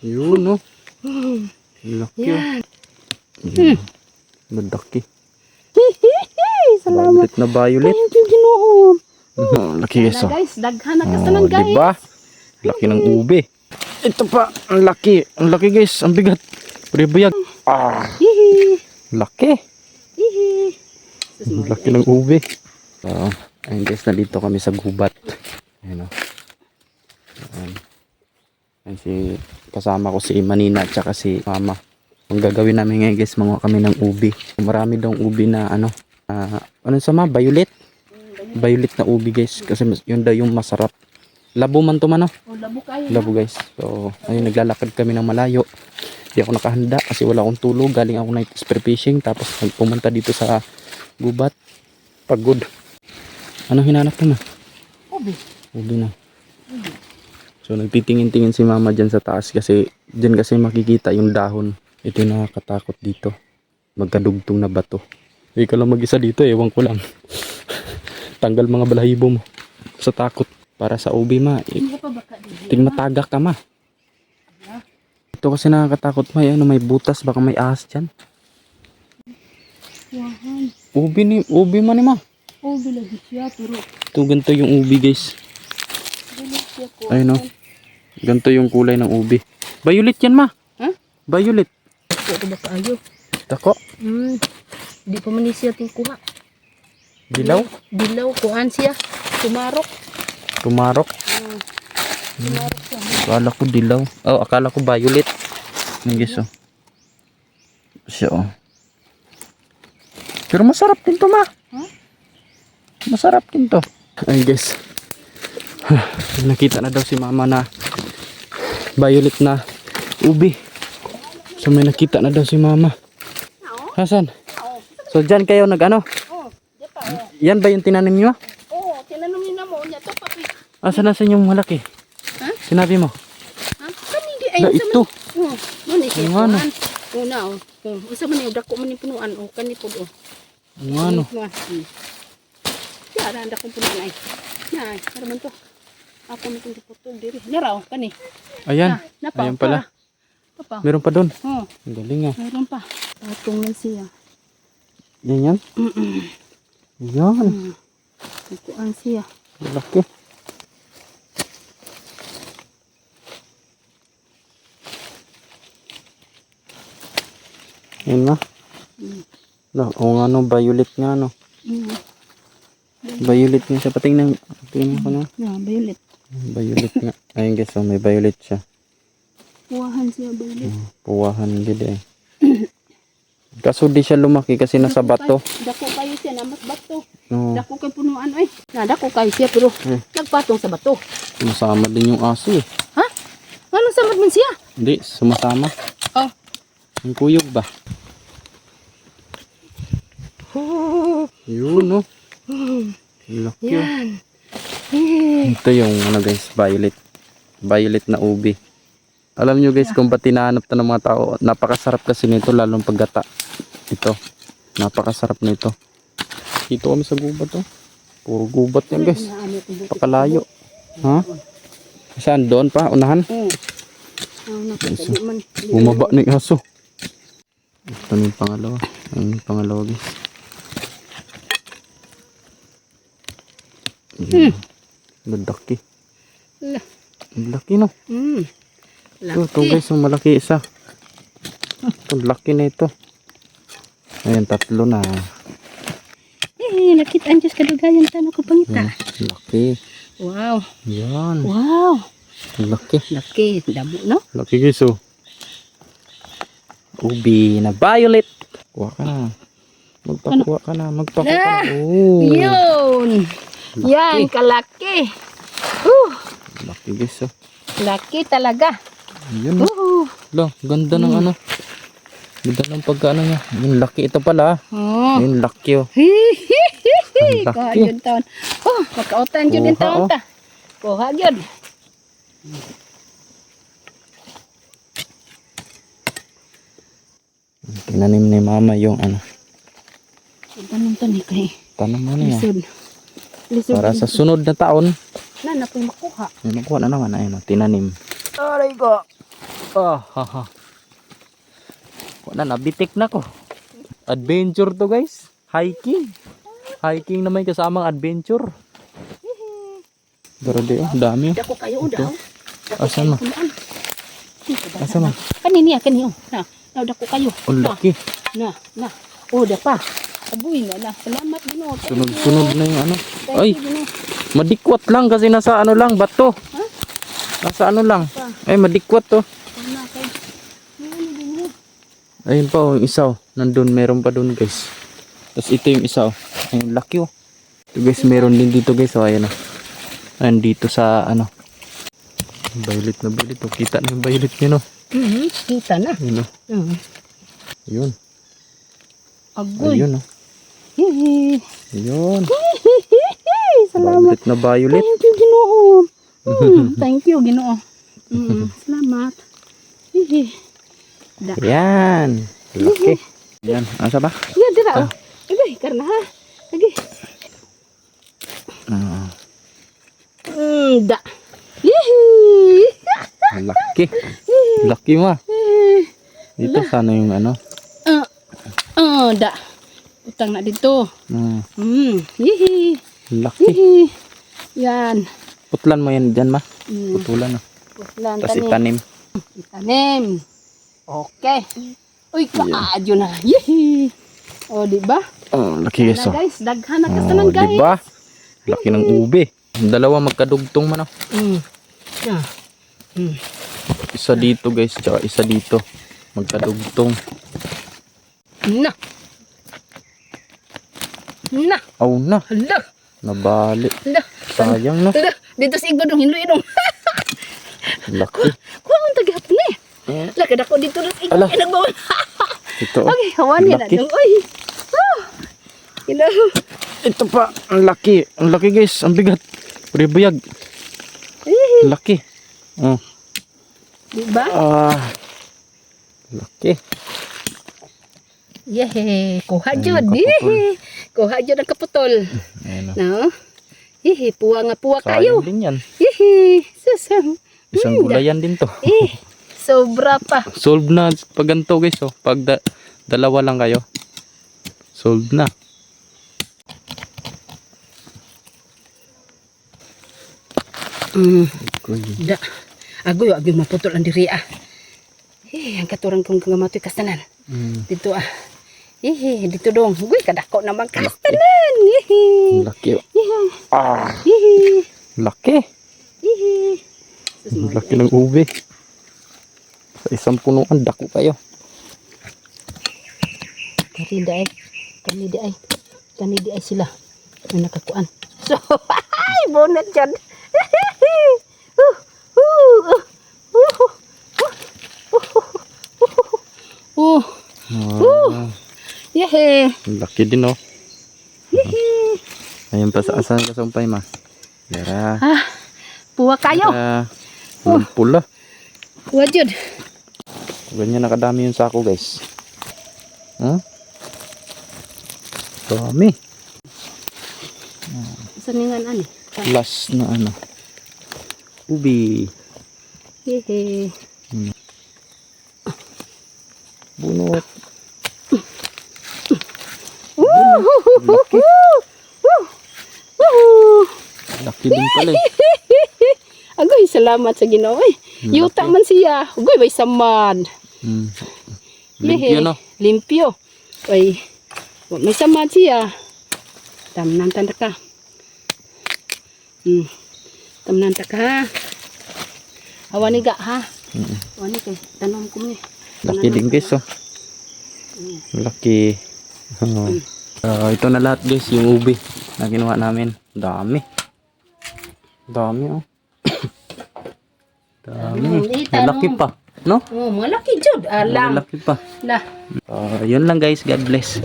Yun, no? Laki, oh. Yun. Madaki. Salamat. Violet na violet. Thank you, Ginoo. Laki, guys, oh. Guys, daghan na kasanan, guys. Diba? Laki ng ube. Ito pa, ang laki. Ang laki, guys. Ang bigat. Pribuyag. Hihi. Laki. Hihi. Ang laki ng ube. So, ayun, guys, nandito kami sa gubat. Ayun, oh. Ayun, kasama ko si Manina at saka si Mama. Ang gagawin namin ngayon, guys, manguha kami ng ubi. Marami daw ubi na ano sama? Violet? Violet na ubi, guys. Kasi yun daw yung masarap. Labo man to man, oh. Labo kayo. Labo, guys. So, ayun, naglalakad kami ng malayo. Hindi ako nakahanda kasi wala akong tulog. Galing ako night spear fishing. Tapos pumunta dito sa gubat. Pagod. Anong hinanap mo, ma? Ubi. Ubi na. So nagtitingin-tingin si Mama dyan sa taas kasi dyan kasi makikita yung dahon. Ito yung nakakatakot dito. Magkadugtong na bato. Hindi ka lang mag-isa dito, ewan ko lang. Tanggal mga balahibo mo. Sa takot. Para sa ubi, ma. Tingmatagak ka, ma. Ito kasi nakakatakot, ma. May butas, baka may ahas dyan. Ubi man ni, ma. Ubi lagi siya, pero Ito, ganito yung ubi, guys. Ayun, oh. Ganito yung kulay ng ubi. Violet yan, ma. Ha? Violet. ito ba kaayo? Tako. Di pa man siya tingkuha. Dilaw. Dilaw, kuhan siya. Tumarok. Tumarok. Tumarok siya. Akala ko dilaw. Oh, akala ko violet. Yung guys, oh. Siya, oh. Pero masarap din to, ma. Huh? Masarap din to. Ay, guys. Nakita na daw si Mama na violet na ubi. So may nakita na daw si Mama. Hasan? So dyan kayo nag-ano? Yan ba yung tinanim nyo? Oo, tinanim niyo na mo. Ito pa. Asan yung malaki? Ha? Sinabi mo? Ha? Kanindi ay Na ito. Oh, muna siya. Ang ano? Una, oh. Isa man yung dako man yung punuan. Oh, kanipod, oh. Ang ano? Yara, ang dakong punuan ay. Nay, ano man to? Ako man itong dipotog diri. Naraw, kani. Ayan. Napa, Ayan pala. Papa. Meron pa doon. Oh, Ang galing, ah. meron pa. Patong lang siya. Yan yan. Yan. Kuan siya. Laki. Yan na. O nga no, violet nga no. Violet nga siya. Patingnan ko na. Yeah, violet. Violet nga. Ayun guys, oh, may violet siya. Puwahan siya, violet. Puwahan gid eh. Kaso di siya lumaki kasi nasa bato. Dako kayo siya, namas bato. No. Dako kay punuan ay. Dako kayo siya pero nagpatong sa bato. Sumasama din yung aso eh. Ha? Anong samad man siya? Hindi, sumasama. Oh. Yung kuyog ba? Yun no. Laki. Yan. Ito yung ano guys, violet. Violet na ubi. Alam nyo guys kung ba't tinahanap na ng mga tao. Napakasarap kasi nito lalong paggata. Ito. Napakasarap nito. Dito kami sa gubat oh. Puro gubat yan guys. Pakalayo. Ha? Saan? Doon pa? Unahan? Bumaba na yung aso. Ito na yung pangalawa. Ayun yung pangalawa guys. Laki. Laki no. Ito guys, yung malaki isa. Ito, laki na ito. Ayan, tatlo na. Nakita ang Diyos kadugayan tanong ko pangita. Laki. Wow. Yan. Wow. Laki. Laki. Dabo, no? Laki guys, oh. Ubi na violet. Kuha ka na. Magpakuha ka na. Magpakuha ka na. Oh. Yun. Laki. Yan, kalaki. Laki guys, oh. Laki talaga. Yun, oh. Lo, ganda ng ano. Ganda ng pagkaano niya. Yung laki ito pala. Yung laki, oh. Ang Kuha laki. yun taon. Makautan yun din taon ta. Kuha yun. Tinanim ni Mama yung ano. Tanong to ni kay. Tanong mo na yan. Lisod. Lisod. Para sa sunod na taon. Na, napoy makuha. May makuha na naman. Ayun, oh, tinanim. Aray ko. Ah, haha. Wala, nabitik na ko. Adventure to guys. Hiking. Hiking na may kasamang adventure. Grabe oh, dami oh. Dako kayo daw. Asa na? Asa na? Kanini kaniyo. Na dako kayo. Ang laki. Na. Oh, da pa. Abuy na. Salamat Ginoo. Sunod-sunod na yung ano. Thank Ay, you, Ginoo. madikwat lang kasi nasa ano lang, bato. Ha? Nasa ano lang. Ay, madikwat to. Ano kay? Ano din? Ayun pa oh, yung isa oh. Nandun, meron pa dun guys. Tapos ito yung isa oh. Ayun, laki oh. Ito guys, meron din dito guys. Oh, ayan oh. Ayan dito sa ano. Violet na violet oh. Kita na yung violet nyo no. Kita na. Ayun oh. Ayun. Agoy. Ayun oh. Hihi. Ayun. Salamat. Violet na violet. Thank you, Ginoo. Thank you, Ginoo. Salamat. Hihi. Da. Ayan. Laki. Ayan. Asa ba? Ya, dira. Agay, karna ha. Agay. Ah, Da. Hihi. laki. Laki mo ah. Dito sana yung ano. Da. Utang na dito. Hmm. Hihi. Laki. Hihi. Yan. Putlan mo yan dyan ma. Mm. Putulan ah. Putlan Tapos tanim. itanim. Itanim. Okay. Uy, kaadyo na. Hihi. O, di ba? Oh, laki guys Na oh. guys, daghan na Oh, kasanan guys. diba? Laki ng ube. Dalawa magkadugtong man oh. Yeah. Isa dito guys, tsaka isa dito. Magkadugtong. Na. Na. Oh na. Hala. Nabali. Hala. Sayang no. Hala. Dito sa igbo dong hinloy dong. Laki. Kuha ang tagap na eh. Laki dako dito sa igbo. Ala. Nagbawa. Ito oh. Okay, hawan yan na Laki. dong. Uy. Hello. Ito pa. Ang laki. Ang laki guys. Ang bigat. Puribuyag. Laki. Oh. Di ba? Laki. Yehe. Kuha Ayun, jud. kaputol. Yehe. Kuha jud ang kaputol. Ayan oh. No? Yehe. Puwa nga puwa kayo. Sayang din yan. Yehe. Susang. Isang gulayan din to. Sobra pa. Solve na pag ganito guys oh. Pag dalawa lang kayo. Solve na. Da. Agoy maputol ang diri ah. Ang katurang kong gamatoy kastanan. Dito ah. Dito dong. Uy, kadako naman kastanan. Laki oh. Laki. Laki ng ube. Sa isang punuan, dako kayo. Kani di ay sila. Ang nakakuan. So, ay, bonat dyan. Yehe. Laki din oh. Ayun pa sa asan kasumpay ma. Yara. Puwa kayo. Pula. Puwa jud. Ganyan nakadami yung sako guys. Dami. Saningan ani. Last na ano. Ubi. Yehe. Bunot. Laki. Laki din pala eh. Agoy, salamat sa Ginoo. Yuta man siya. Agoy, may samad. Limpyo no. Limpyo. Ay, may samad siya. Tamnan tanda ka. Tamnan ta ka ha. Awani ga ha. Awani kay tanom ko ni. Laki din guys oh. Laki. Ito na lahat guys yung ubi na ginawa namin. Dami. Dami oh. Dami. Malaki pa. No? Oh, malaki jud. Alam. Malaki pa. Lah. Yun lang guys. God bless.